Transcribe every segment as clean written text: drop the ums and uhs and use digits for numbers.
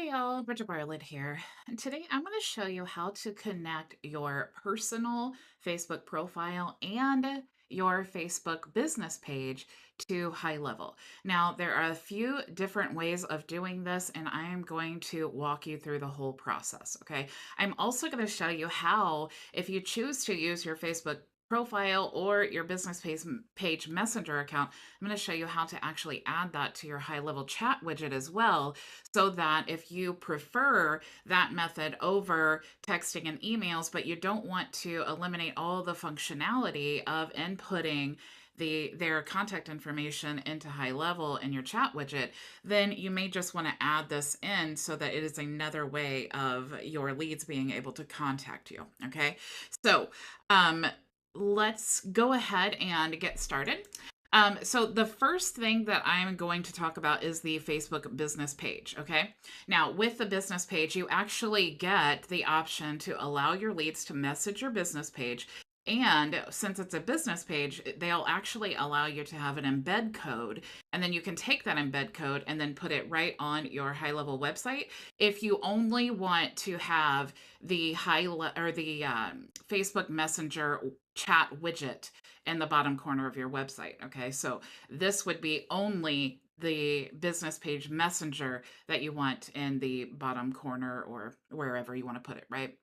Hey y'all, Bridget Bartlett here. And today I'm going to show you how to connect your personal Facebook profile and your Facebook business page to HighLevel. Now, there are a few different ways of doing this, and I am going to walk you through the whole process. Okay. I'm also going to show you how, if you choose to use your Facebook profile or your business page messenger account, I'm going to show you how to actually add that to your HighLevel chat widget as well, so that if you prefer that method over texting and emails, but you don't want to eliminate all the functionality of inputting their contact information into HighLevel in your chat widget, then you may just want to add this in so that it is another way of your leads being able to contact you. Okay, so um, let's go ahead and get started. So the first thing that I'm going to talk about is the Facebook business page. Okay. Now, with the business page, you actually get the option to allow your leads to message your business page. And since it's a business page, they'll actually allow you to have an embed code. And then you can take that embed code and then put it right on your HighLevel website. If you only want to have the Facebook Messenger chat widget in the bottom corner of your website. Okay, so this would be only the business page messenger that you want in the bottom corner or wherever you want to put it, right?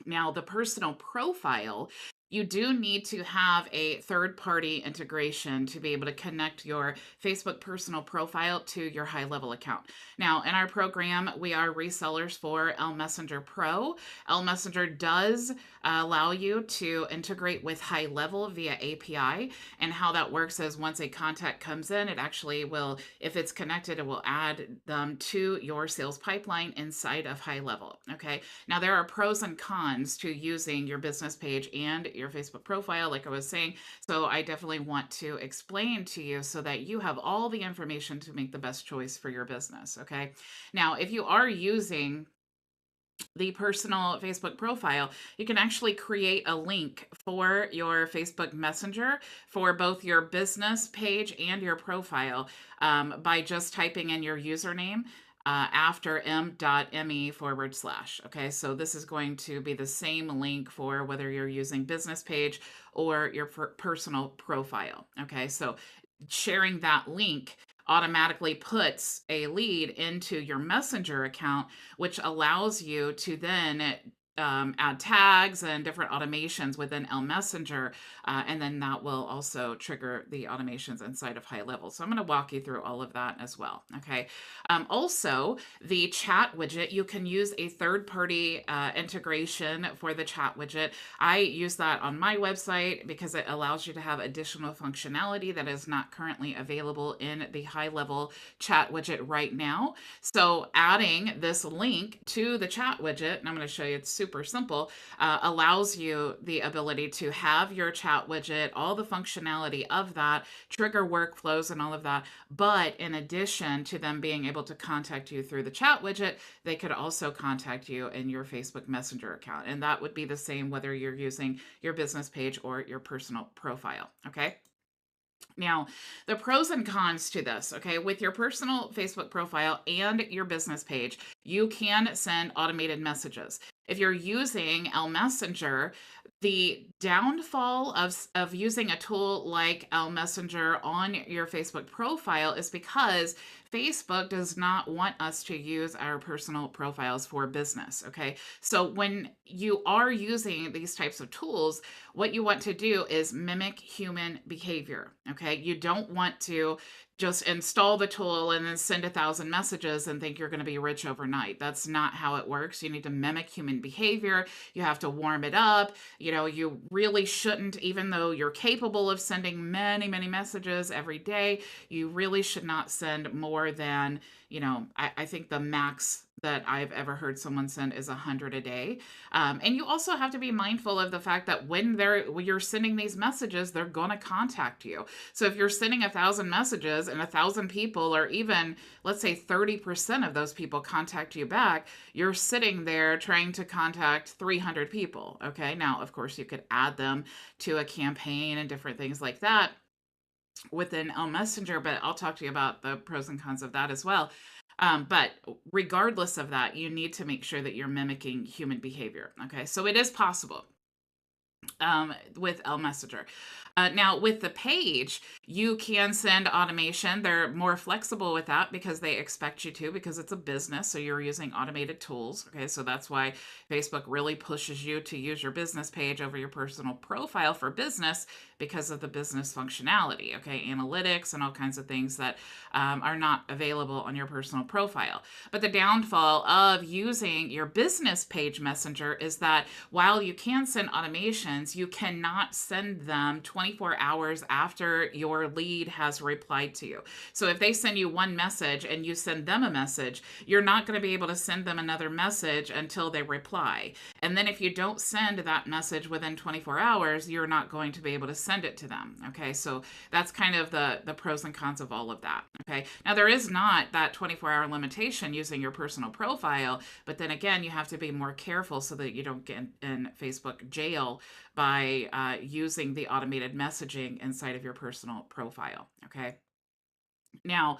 Now, the personal profile, you do need to have a third party integration to be able to connect your Facebook personal profile to your HighLevel account. Now, in our program, we are resellers for Messenger Pro. Messenger does allow you to integrate with HighLevel via API. And how that works is once a contact comes in, it actually will, if it's connected, it will add them to your sales pipeline inside of HighLevel. Okay. Now, there are pros and cons to using your business page and your Facebook profile, like I was saying. So I definitely want to explain to you so that you have all the information to make the best choice for your business. Okay. Now, if you are using the personal Facebook profile, you can actually create a link for your Facebook Messenger for both your business page and your profile by just typing in your username after m.me/. Okay, so this is going to be the same link for whether you're using business page or your personal profile. Okay, so sharing that link automatically puts a lead into your messenger account, which allows you to then add tags and different automations within Messenger, and then that will also trigger the automations inside of HighLevel. So I'm going to walk you through all of that as well. Okay. Also, the chat widget, you can use a third-party integration for the chat widget. I use that on my website because it allows you to have additional functionality that is not currently available in the HighLevel chat widget right now. So adding this link to the chat widget, and I'm going to show you, it's super simple, allows you the ability to have your chat widget, all the functionality of that, trigger workflows and all of that. But in addition to them being able to contact you through the chat widget, they could also contact you in your Facebook Messenger account. And that would be the same whether you're using your business page or your personal profile. Okay. Now, the pros and cons to this, okay, with your personal Facebook profile and your business page, you can send automated messages. If you're using Messenger, the downfall of using a tool like Messenger on your Facebook profile is because Facebook does not want us to use our personal profiles for business. Okay. So when you are using these types of tools, what you want to do is mimic human behavior. Okay. You don't want to just install the tool and then send 1,000 messages and think you're going to be rich overnight. That's not how it works. You need to mimic human behavior. You have to warm it up. You know, you really shouldn't, even though you're capable of sending many, many messages every day, you really should not send more than, I think the max that I've ever heard someone send is 100 a day. And you also have to be mindful of the fact that when you're sending these messages, they're going to contact you. So if you're sending 1,000 messages and 1,000 people, or even let's say 30% of those people contact you back, you're sitting there trying to contact 300 people. Okay. Now, of course, you could add them to a campaign and different things like that. within Messenger, but I'll talk to you about the pros and cons of that as well. But regardless of that, you need to make sure that you're mimicking human behavior. Okay, so it is possible with Messenger. Now, with the page, you can send automation. They're more flexible with that because they expect you to, because it's a business. So you're using automated tools. Okay. So that's why Facebook really pushes you to use your business page over your personal profile for business, because of the business functionality. Okay. Analytics and all kinds of things that are not available on your personal profile. But the downfall of using your business page messenger is that while you can send automations, you cannot send them 24 hours after your lead has replied to you. So if they send you one message and you send them a message, you're not going to be able to send them another message until they reply. And then if you don't send that message within 24 hours, you're not going to be able to send it to them. Okay, so that's kind of the pros and cons of all of that. Okay, now there is not that 24-hour limitation using your personal profile, but then again, you have to be more careful so that you don't get in Facebook jail by using the automated messaging inside of your personal profile. Okay. Now,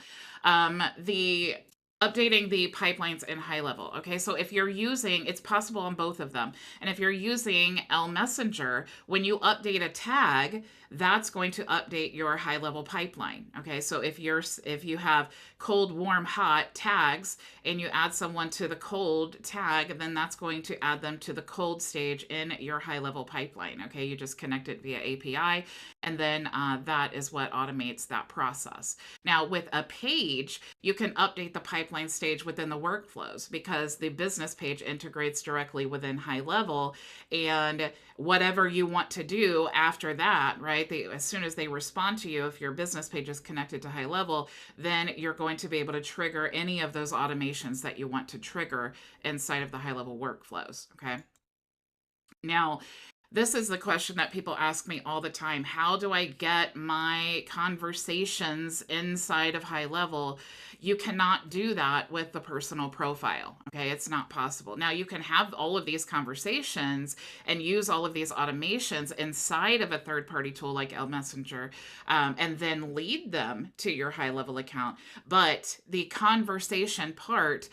the updating the pipelines in HighLevel. Okay, so if you're using, it's possible on both of them. And if you're using Messenger, when you update a tag, that's going to update your HighLevel pipeline. Okay, so if you have cold, warm, hot tags and you add someone to the cold tag, then that's going to add them to the cold stage in your HighLevel pipeline. Okay, you just connect it via API, and then that is what automates that process. Now, with a page, you can update the pipeline stage within the workflows because the business page integrates directly within HighLevel, and whatever you want to do after that, right? As soon as they respond to you, if your business page is connected to HighLevel, then you're going to be able to trigger any of those automations that you want to trigger inside of the HighLevel workflows. Okay. Now, this is the question that people ask me all the time. How do I get my conversations inside of HighLevel? You cannot do that with the personal profile. Okay, it's not possible. Now, you can have all of these conversations and use all of these automations inside of a third party tool like Messenger, and then lead them to your HighLevel account. But the conversation part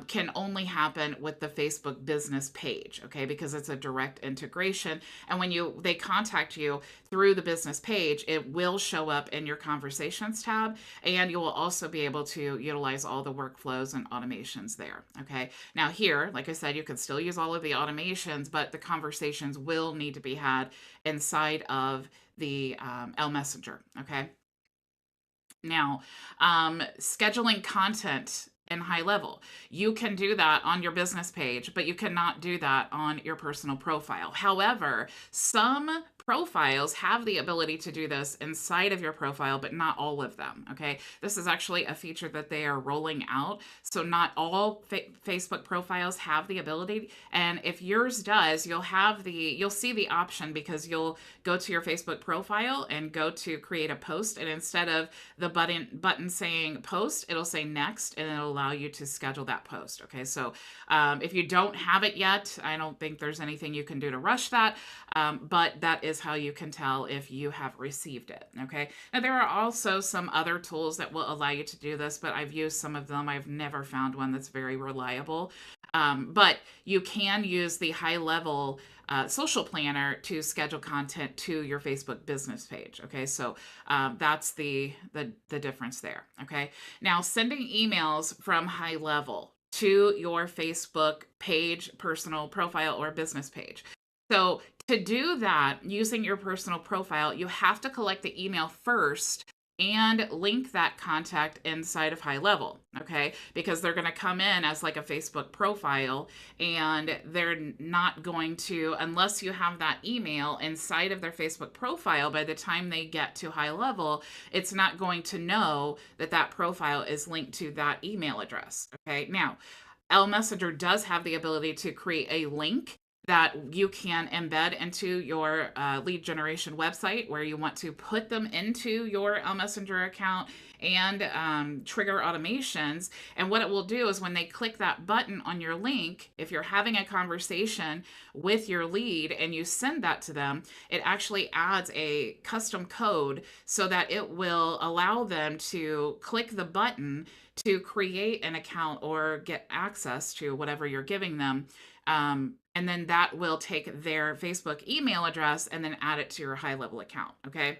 can only happen with the Facebook business page, okay? Because it's a direct integration. And when they contact you through the business page, it will show up in your conversations tab, and you will also be able to utilize all the workflows and automations there, okay? Now here, like I said, you can still use all of the automations, but the conversations will need to be had inside of the Messenger, okay? Now, scheduling content in HighLevel. You can do that on your business page, but you cannot do that on your personal profile. However, some profiles have the ability to do this inside of your profile, but not all of them. Okay. This is actually a feature that they are rolling out. So not all Facebook profiles have the ability. And if yours does, you'll see the option, because you'll go to your Facebook profile and go to create a post. And instead of the button saying post, it'll say next, and it'll allow you to schedule that post. Okay. So if you don't have it yet, I don't think there's anything you can do to rush that. But that is how you can tell if you have received it. Okay. Now, there are also some other tools that will allow you to do this, but I've used some of them. I've never found one that's very reliable. But you can use the HighLevel social planner to schedule content to your Facebook business page. Okay, so that's the difference there. Okay, now sending emails from HighLevel to your Facebook page, personal profile, or business page. So to do that using your personal profile, you have to collect the email first and link that contact inside of HighLevel, okay? Because they're going to come in as like a Facebook profile, and they're not going to, unless you have that email inside of their Facebook profile, by the time they get to HighLevel, it's not going to know that that profile is linked to that email address, okay? Now, Messenger does have the ability to create a link that you can embed into your lead generation website where you want to put them into your Messenger account and trigger automations. And what it will do is when they click that button on your link, if you're having a conversation with your lead and you send that to them, it actually adds a custom code so that it will allow them to click the button to create an account or get access to whatever you're giving them. And then that will take their Facebook email address and then add it to your HighLevel account. Okay.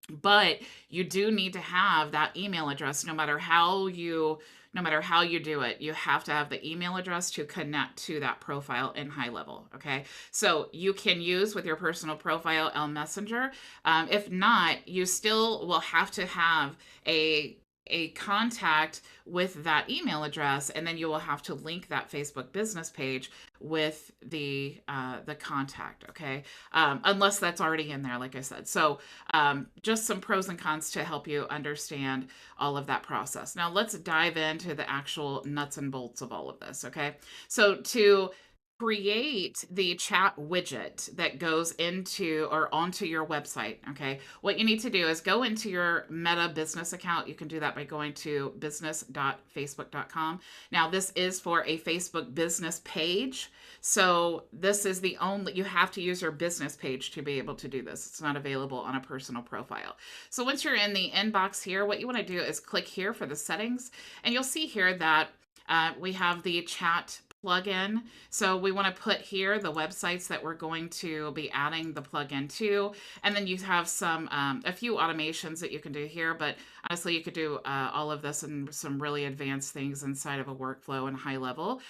But you do need to have that email address no matter how you do it. You have to have the email address to connect to that profile in HighLevel. Okay. So you can use with your personal profile Messenger. If not, you still will have to have a contact with that email address, and then you will have to link that Facebook business page with the contact. Okay. Unless that's already in there, like I said. So just some pros and cons to help you understand all of that process. Now let's dive into the actual nuts and bolts of all of this. Okay. So to create the chat widget that goes into or onto your website, okay, what you need to do is go into your Meta business account. You can do that by going to business.facebook.com. Now this is for a Facebook business page, so this is the only, you have to use your business page to be able to do this. It's not available on a personal profile. So once you're in the inbox here, what you want to do is click here for the settings, and you'll see here that we have the chat plugin. So we want to put here the websites that we're going to be adding the plugin to. And then you have a few automations that you can do here, but honestly, you could do all of this and some really advanced things inside of a workflow and HighLevel.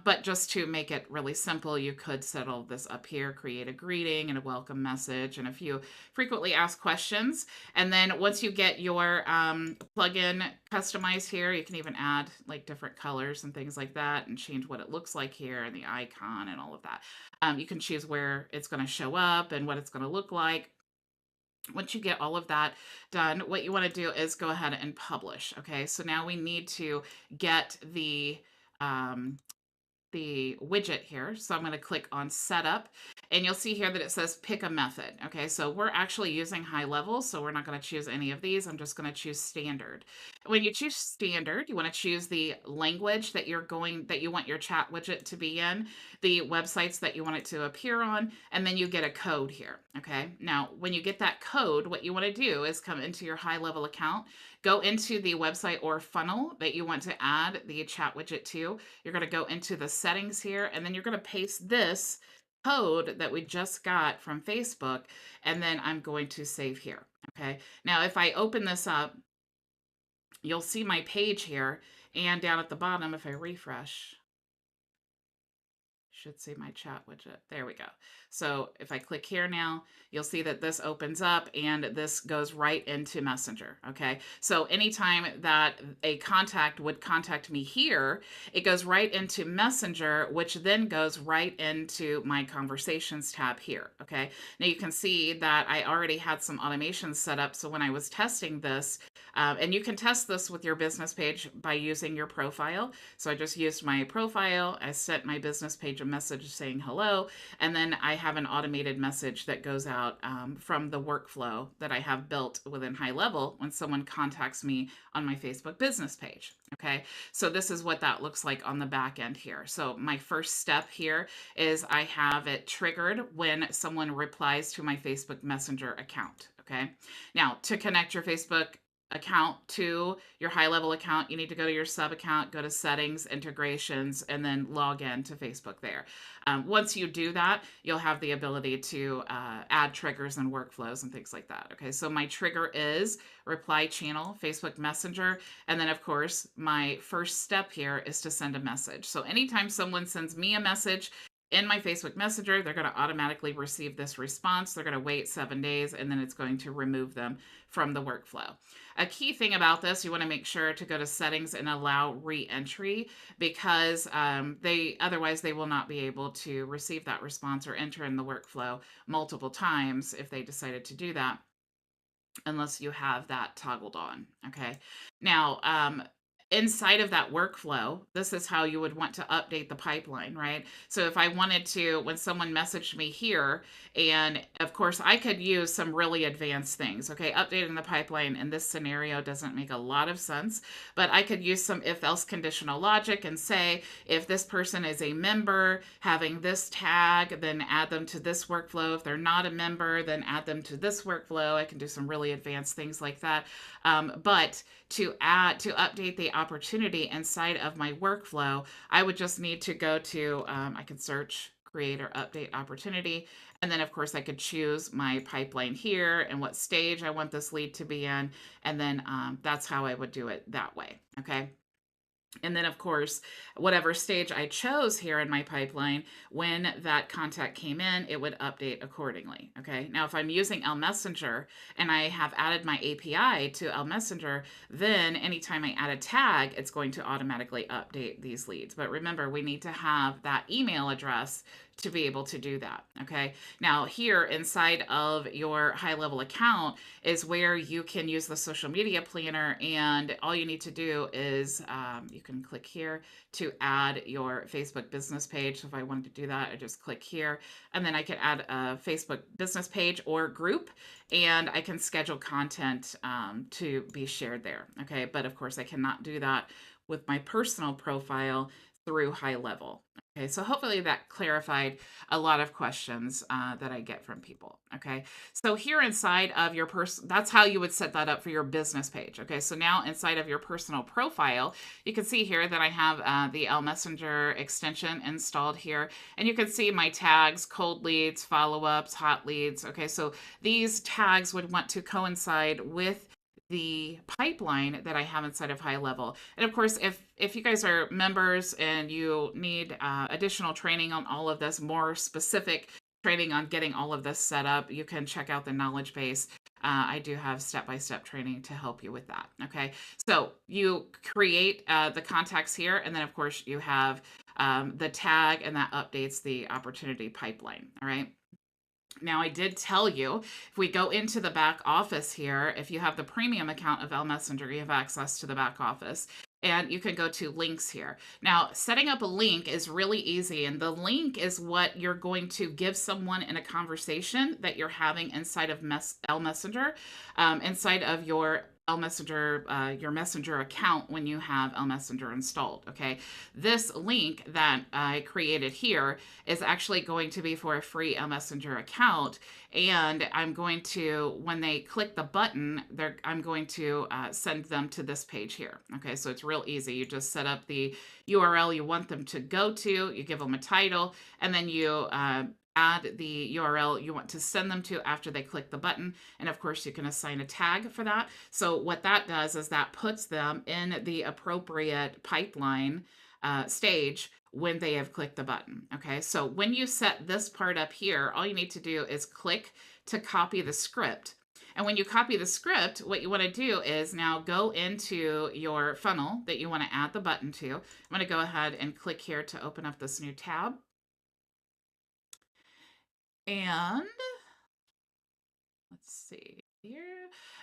But just to make it really simple, you could set all this up here, create a greeting and a welcome message and a few frequently asked questions. And then once you get your plugin customized here, you can even add like different colors and things like that and change what it looks like here and the icon and all of that. You can choose where it's going to show up and what it's going to look like. Once you get all of that done, what you want to do is go ahead and publish. Okay, so now we need to get um, the widget here. So I'm going to click on setup, and you'll see here that it says pick a method. Okay, so we're actually using HighLevel, so we're not going to choose any of these. I'm just going to choose standard. When you choose standard, you want to choose the language that you want your chat widget to be in, the websites that you want it to appear on, and then you get a code here. Okay, now when you get that code, what you want to do is come into your HighLevel account, go into the website or funnel that you want to add the chat widget to. You're going to go into the settings here, and then you're going to paste this code that we just got from Facebook, and then I'm going to save here. Okay. Now, if I open this up, you'll see my page here, and down at the bottom, if I refresh, should see my chat widget. There we go. So if I click here now, you'll see that this opens up and this goes right into Messenger. Okay. So anytime that a contact would contact me here, it goes right into Messenger, which then goes right into my conversations tab here. Okay. Now you can see that I already had some automations set up. So when I was testing this, and you can test this with your business page by using your profile. So I just used my profile. I sent my business page a message saying hello, and then I have an automated message that goes out from the workflow that I have built within HighLevel when someone contacts me on my Facebook business page. Okay, so this is what that looks like on the back end here. So my first step here is I have it triggered when someone replies to my Facebook Messenger account. Okay, now to connect your Facebook account to your HighLevel account, you need to go to your sub account, go to settings, integrations, and then log in to Facebook there. Once you do that, you'll have the ability to add triggers and workflows and things like that. Okay, so my trigger is reply channel, Facebook Messenger, and then of course, my first step here is to send a message. So anytime someone sends me a message in my Facebook Messenger, they're going to automatically receive this response. They're going to wait 7 days, and then it's going to remove them from the workflow. A key thing about this, you want to make sure to go to settings and allow re-entry, because otherwise they will not be able to receive that response or enter in the workflow multiple times if they decided to do that, unless you have that toggled on. Okay. Now, inside of that workflow, this is how you would want to update the pipeline, right? So if I wanted to, when someone messaged me here, and of course I could use some really advanced things, okay? Updating the pipeline in this scenario doesn't make a lot of sense, but I could use some if else conditional logic and say, if this person is a member having this tag, then add them to this workflow. If they're not a member, then add them to this workflow. I can do some really advanced things like that. But to update the opportunity inside of my workflow, I would just need to go to, I can search create or update opportunity. And then of course I could choose my pipeline here and what stage I want this lead to be in. And then that's how I would do it that way. Okay. And then, of course, whatever stage I chose here in my pipeline, when that contact came in, it would update accordingly. Okay. Now, if I'm using L Messenger and I have added my API to L Messenger, then anytime I add a tag, it's going to automatically update these leads. But remember, we need to have that email address to be able to do that. Okay. Now, here inside of your HighLevel account is where you can use the social media planner. And all you need to do is you can click here to add your Facebook business page. So if I wanted to do that, I just click here and then I can add a Facebook business page or group and I can schedule content to be shared there. Okay. But of course, I cannot do that with my personal profile through HighLevel. Okay, so hopefully that clarified a lot of questions that I get from people. Okay, so here inside of your that's how you would set that up for your business page. Okay, so now inside of your personal profile, you can see here that I have the L Messenger extension installed here, and you can see my tags, cold leads, follow-ups, hot leads. Okay, so these tags would want to coincide with the pipeline that I have inside of HighLevel. And of course, if you guys are members and you need additional training on all of this, more specific training on getting all of this set up, you can check out the knowledge base. I do have step-by-step training to help you with that. Okay, so you create the contacts here, and then of course you have the tag, and that updates the opportunity pipeline. All right. Now, I did tell you, if we go into the back office here, if you have the premium account of L Messenger, you have access to the back office. And you can go to links here. Now, setting up a link is really easy. And the link is what you're going to give someone in a conversation that you're having inside of L Messenger, inside of your L Messenger, your Messenger account when you have L Messenger installed. Okay, this link that I created here is actually going to be for a free L Messenger account, and I'm going to, when they click the button, I'm going to send them to this page here. Okay, so it's real easy. You just set up the URL you want them to go to, you give them a title, and then you add the URL you want to send them to after they click the button. And of course, you can assign a tag for that. So what that does is that puts them in the appropriate pipeline stage when they have clicked the button. Okay, so when you set this part up here, all you need to do is click to copy the script. And when you copy the script, what you want to do is now go into your funnel that you want to add the button to. I'm going to go ahead and click here to open up this new tab. And let's see here.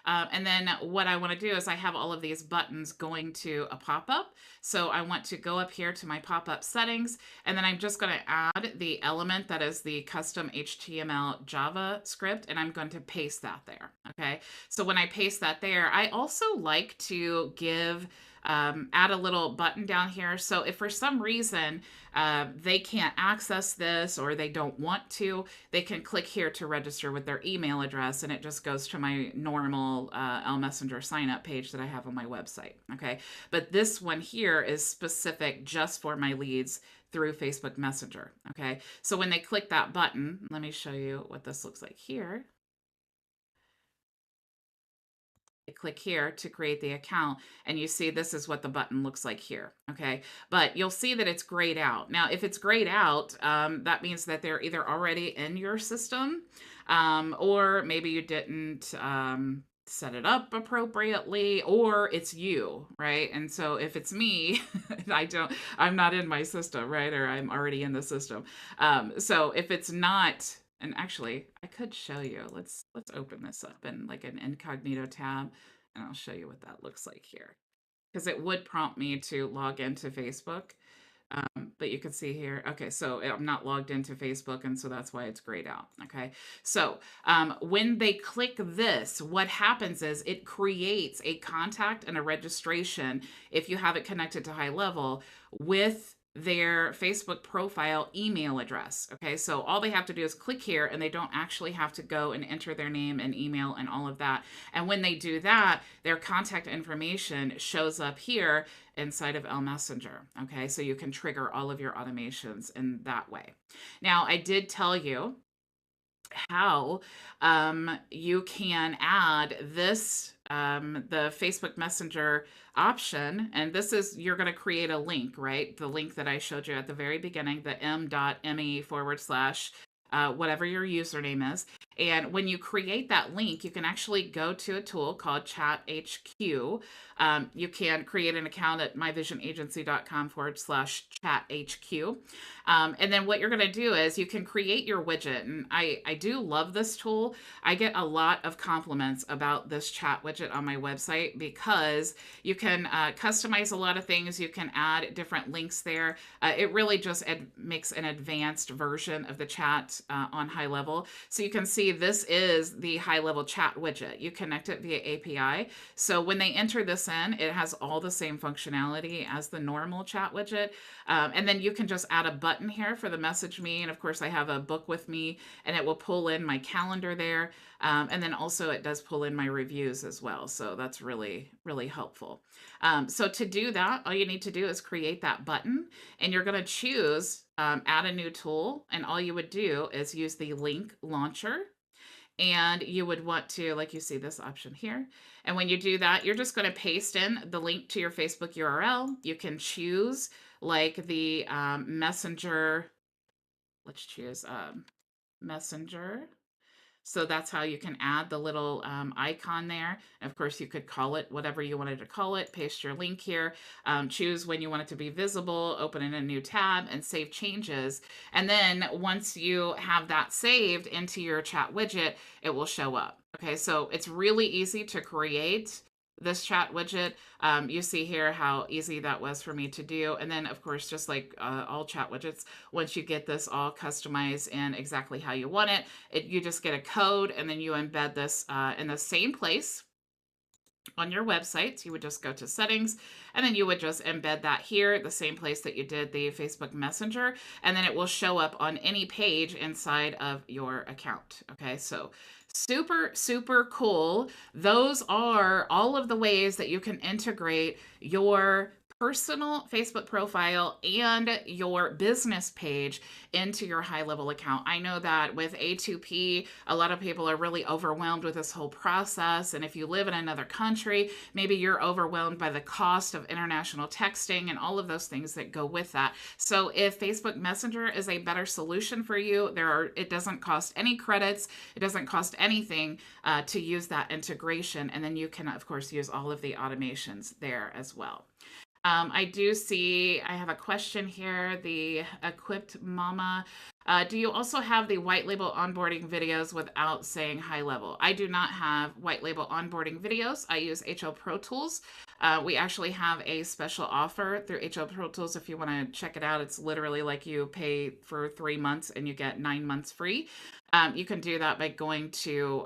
And then what I want to do is I have all of these buttons going to a pop-up. So I want to go up here to my pop-up settings, and then I'm just going to add the element that is the custom HTML JavaScript, and I'm going to paste that there. Okay. So when I paste that there, I also like to add a little button down here. So if for some reason they can't access this or they don't want to, they can click here to register with their email address, and it just goes to my normal L Messenger sign up page that I have on my website. Okay, but this one here is specific just for my leads through Facebook Messenger. Okay, so when they click that button, let me show you what this looks like here. Click here to create the account, and you see this is what the button looks like here. Okay, but you'll see that it's grayed out. Now if it's grayed out, that means that they're either already in your system, or maybe you didn't set it up appropriately, or it's you, right? And so if it's me, I'm not in my system, right? Or I'm already in the system. So if it's not, and actually I could show you, let's open this up in like an incognito tab, and I'll show you what that looks like here. because it would prompt me to log into Facebook. But you can see here, okay, so I'm not logged into Facebook, and so that's why it's grayed out. Okay, so when they click this, what happens is it creates a contact and a registration if you have it connected to HighLevel with their Facebook profile email address. Okay, so all they have to do is click here, and they don't actually have to go and enter their name and email and all of that. And when they do that, their contact information shows up here inside of L Messenger. Okay, so you can trigger all of your automations in that way. Now, I did tell you how you can add this, the Facebook Messenger option. And this is, you're going to create a link, right? The link that I showed you at the very beginning, the m.me / whatever your username is. And when you create that link, you can actually go to a tool called Chat HQ. You can create an account at myvisionagency.com / Chat HQ. And then what you're going to do is you can create your widget. And I do love this tool. I get a lot of compliments about this chat widget on my website because you can customize a lot of things. You can add different links there. It really just makes an advanced version of the chat on HighLevel. So you can see this is the HighLevel chat widget. You connect it via API. So when they enter this in, it has all the same functionality as the normal chat widget. And then you can just add a button here for the message me. And of course, I have a book with me, and it will pull in my calendar there. And then also it does pull in my reviews as well. So that's really, really helpful. So to do that, all you need to do is create that button, and you're going to choose add a new tool. And all you would do is use the link launcher. And you would want to, like you see this option here. And when you do that, you're just going to paste in the link to your Facebook URL. You can choose like the Messenger. Let's choose Messenger. So that's how you can add the little icon there. And of course, you could call it whatever you wanted to call it. Paste your link here. Choose when you want it to be visible. Open in a new tab and save changes. And then once you have that saved into your chat widget, it will show up. Okay, so it's really easy to create this chat widget. You see here how easy that was for me to do. And then of course, just like all chat widgets, once you get this all customized and exactly how you want it, you just get a code, and then you embed this in the same place on your website. So you would just go to settings, and then you would just embed that here, the same place that you did the Facebook Messenger, and then it will show up on any page inside of your account. Okay, so super, super cool. Those are all of the ways that you can integrate your personal Facebook profile and your business page into your HighLevel account. I know that with A2P, a lot of people are really overwhelmed with this whole process. And if you live in another country, maybe you're overwhelmed by the cost of international texting and all of those things that go with that. So if Facebook Messenger is a better solution for you, it doesn't cost any credits. It doesn't cost anything to use that integration. And then you can, of course, use all of the automations there as well. I do see, I have a question here, the Equipped Mama. Do you also have the white label onboarding videos without saying HighLevel? I do not have white label onboarding videos. I use HL Pro Tools. We actually have a special offer through HL Pro Tools. If you want to check it out, it's literally like you pay for 3 months and you get 9 months free. You can do that by going to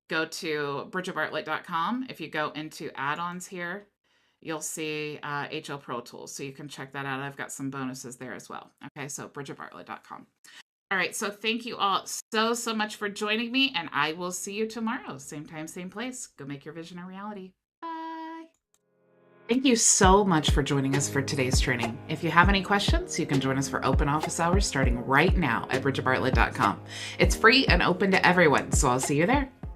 go to bridgetbartlett.com. If you go into add-ons here, you'll see HL Pro Tools. So you can check that out. I've got some bonuses there as well. Okay, so bridgetbartlett.com. All right, so thank you all so much for joining me, and I will see you tomorrow. Same time, same place. Go make your vision a reality. Bye. Thank you so much for joining us for today's training. If you have any questions, you can join us for open office hours starting right now at bridgetbartlett.com. It's free and open to everyone, so I'll see you there.